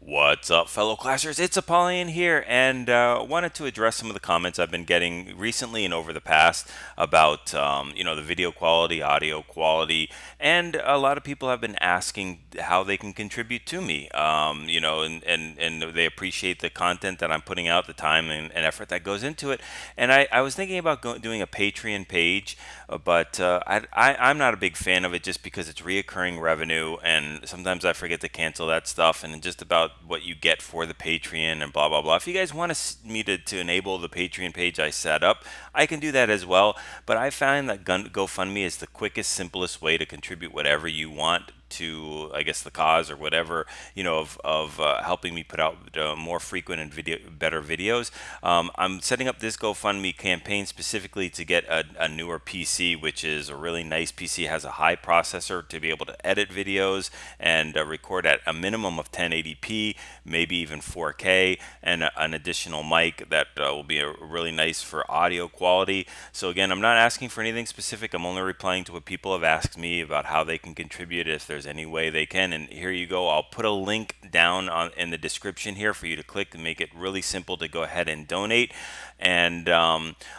What's up, fellow classers? It's Apollyon here, and wanted to address some of the comments I've been getting recently and over the past about, the video quality, audio quality, and a lot of people have been asking how they can contribute to me, and they appreciate the content that I'm putting out, the time and effort that goes into it. And I was thinking about doing a Patreon page, I'm not a big fan of it just because it's reoccurring revenue, and sometimes I forget to cancel that stuff, and just about what you get for the Patreon and blah blah blah. If you guys want me to enable the Patreon page I set up, I can do that as well. But I find that GoFundMe is the quickest, simplest way to contribute whatever you want to, I guess, the cause or whatever, of helping me put out more frequent and better videos. I'm setting up this GoFundMe campaign specifically to get a newer PC, which is a really nice PC. It has a high processor to be able to edit videos and record at a minimum of 1080p, maybe even 4K, and an additional mic that will be really nice for audio quality. So again, I'm not asking for anything specific. I'm only replying to what people have asked me about how they can contribute if there's any way they can. And here you go. I'll put a link down in the description here for you to click and make it really simple to go ahead and donate. And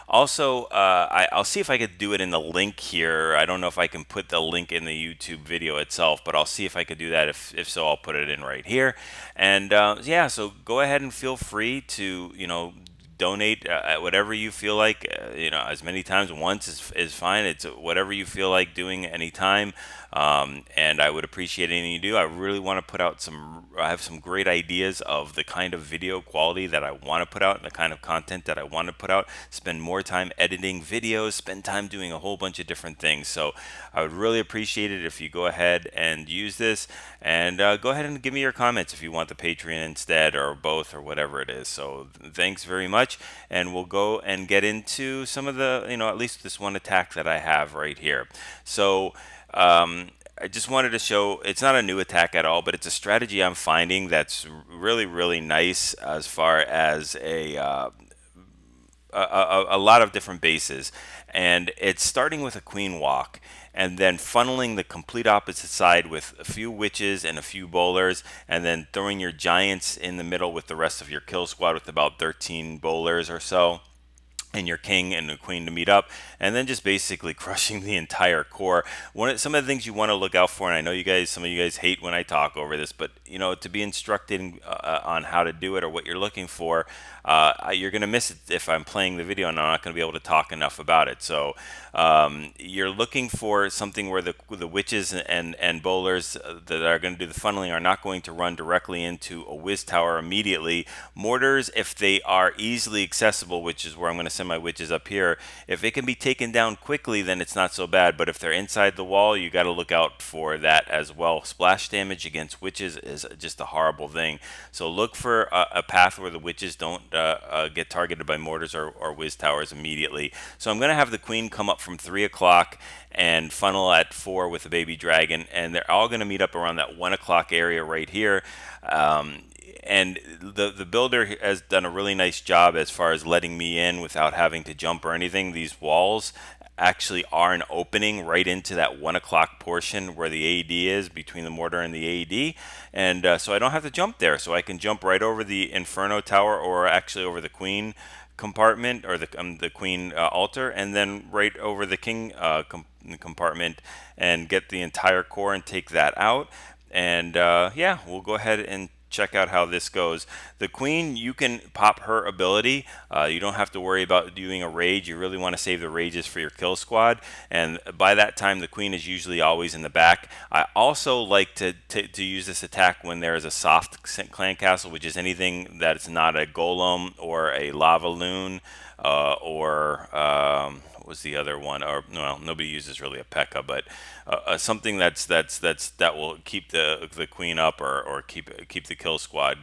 also, I'll see if I could do it in the link here. I don't know if I can put the link in the YouTube video itself, but I'll see if I could do that. If so, I'll put it in right here. And yeah, so go ahead and feel free to, donate whatever you feel like, as many times once is fine. It's whatever you feel like doing anytime. And I would appreciate anything you do. I really want to put out I have some great ideas of the kind of video quality that I want to put out and the kind of content that I want to put out. Spend more time editing videos, spend time doing a whole bunch of different things. So I would really appreciate it if you go ahead and use this, and go ahead and give me your comments if you want the Patreon instead or both or whatever it is. So thanks very much, and we'll go and get into some of the, at least this one attack that I have right here. So I just wanted to show, it's not a new attack at all, but it's a strategy I'm finding that's really, really nice as far as a lot of different bases. And it's starting with a queen walk and then funneling the complete opposite side with a few witches and a few bowlers, and then throwing your giants in the middle with the rest of your kill squad with about 13 bowlers or so, and your king and the queen to meet up, and then just basically crushing the entire core. Some of the things you want to look out for, and I know some of you guys hate when I talk over this, but to be instructed on how to do it or what you're looking for, you're going to miss it if I'm playing the video and I'm not going to be able to talk enough about it. So you're looking for something where the witches and bowlers that are going to do the funneling are not going to run directly into a whiz tower immediately. Mortars, if they are easily accessible, which is where I'm going to send my witches up here, if it can be taken down quickly, then it's not so bad. But if they're inside the wall, you got to look out for that as well. Splash damage against witches is just a horrible thing. So look for a path where the witches don't get targeted by mortars or whiz towers immediately. So I'm going to have the queen come up from 3 o'clock and funnel at 4 with the baby dragon, and they're all going to meet up around that 1 o'clock area right here. And the builder has done a really nice job as far as letting me in without having to jump or anything. These walls actually are an opening right into that 1 o'clock portion where the AED is, between the mortar and the AED, and so I don't have to jump there. So I can jump right over the Inferno Tower, or actually over the Queen compartment, or the Queen altar, and then right over the King compartment, and get the entire core and take that out. And yeah, we'll go ahead and check out how this goes. The queen, you can pop her ability. You don't have to worry about doing a rage. You really want to save the rages for your kill squad, and by that time the queen is usually always in the back. I also like to use this attack when there is a soft clan castle, which is anything that's not a golem or a lava loon, or what was the other one? Or well, nobody uses really a P.E.K.K.A, but something that will keep the queen up, or keep the kill squad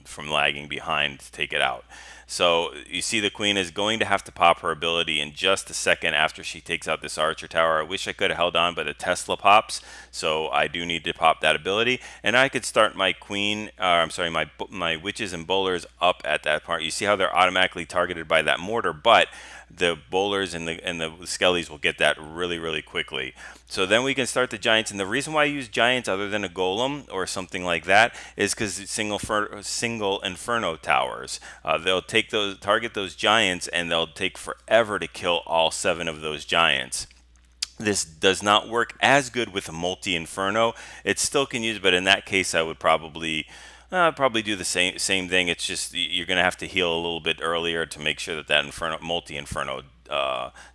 from lagging behind to take it out. So you see the queen is going to have to pop her ability in just a second after she takes out this archer tower. I wish I could have held on, but the Tesla pops, so I do need to pop that ability, and I could start my queen, I'm sorry, my witches and bowlers up at that part. You see how they're automatically targeted by that mortar, but the bowlers and the skellies will get that really quickly. So then we can start the giants, and the reason why I use giants other than a golem or something like that is because single inferno towers. They'll target those giants, and they'll take forever to kill all 7 of those giants. This does not work as good with a multi-inferno. It still can use, but in that case, I would probably do the same thing. It's just you're gonna have to heal a little bit earlier to make sure that multi-inferno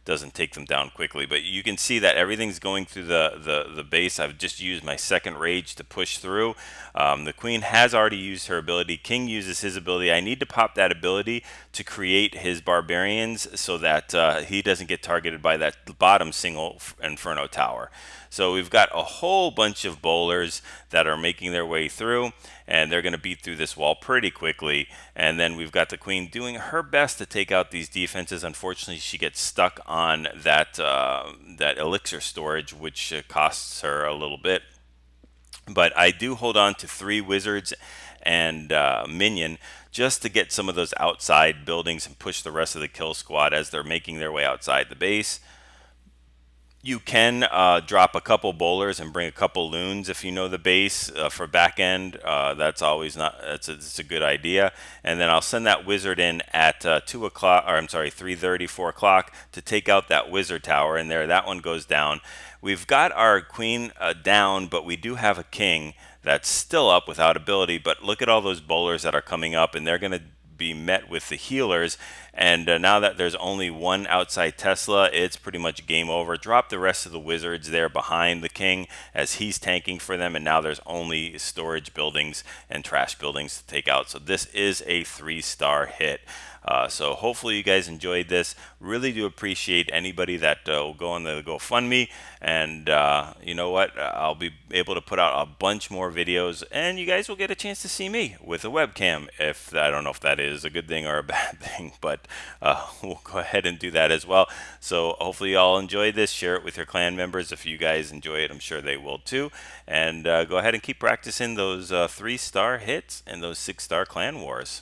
doesn't take them down quickly. But you can see that everything's going through the base. I've just used my second rage to push through. The queen has already used her ability. King uses his ability. I need to pop that ability to create his barbarians so that he doesn't get targeted by that bottom single inferno tower. So we've got a whole bunch of bowlers that are making their way through, and they're going to beat through this wall pretty quickly. And then we've got the queen doing her best to take out these defenses. Unfortunately, she gets stuck on that elixir storage, which costs her a little bit. But I do hold on to 3 wizards and minion just to get some of those outside buildings and push the rest of the kill squad as they're making their way outside the base. You can drop a couple bowlers and bring a couple loons if you know the base for back end. That's always not. It's a good idea. And then I'll send that wizard in at 2 o'clock, or I'm sorry, 3:30, 4 o'clock to take out that wizard tower. And there, that one goes down. We've got our queen down, but we do have a king that's still up without ability. But look at all those bowlers that are coming up, and they're going to be met with the healers. And now that there's only one outside Tesla, it's pretty much game over. Drop the rest of the wizards there behind the king as he's tanking for them, and now there's only storage buildings and trash buildings to take out. So this is a 3-star hit. So hopefully you guys enjoyed this. Really do appreciate anybody that will go on the GoFundMe, and you know what, I'll be able to put out a bunch more videos, and you guys will get a chance to see me with a webcam. If I don't know if that is a good thing or a bad thing, but we'll go ahead and do that as well. So hopefully you all enjoyed this. Share it with your clan members. If you guys enjoy it, I'm sure they will too. And go ahead and keep practicing those 3-star hits and those 6-star clan wars.